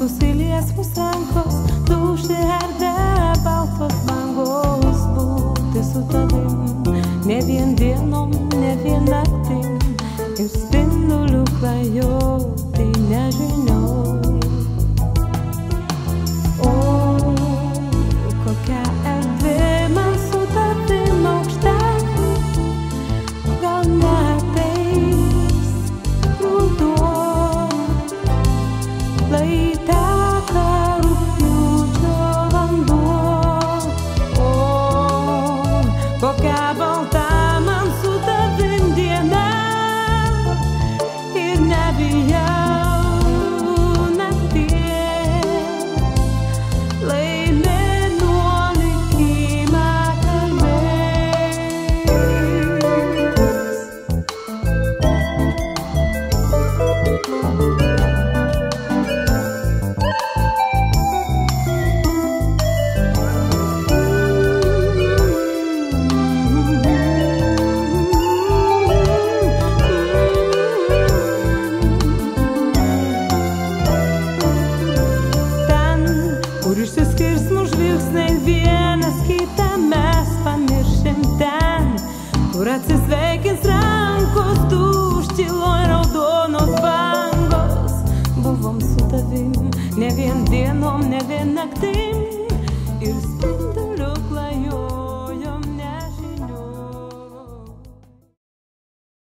susilies mūsų rankos, tu užsiardė baltos bangos. Būti su tavim, ne vien dienom, ne vien naktim, ir spindulių klajoti nežinioj. O, kokia erdvė man su tavim aukšta, gal neateis ruduo, lai teka rugpjūčio vanduo. O, kokia balta man su tavim diena, ir nebijau nakties, lai mėnuo likimą kur išsiskirs mūsų žvilgsniai vienas kitą mes pamiršim ten, kur atsisveikins rankos, užtiloj raudonos bangos. Buvom su tavim, ne vien dienom, ne vien naktim, ir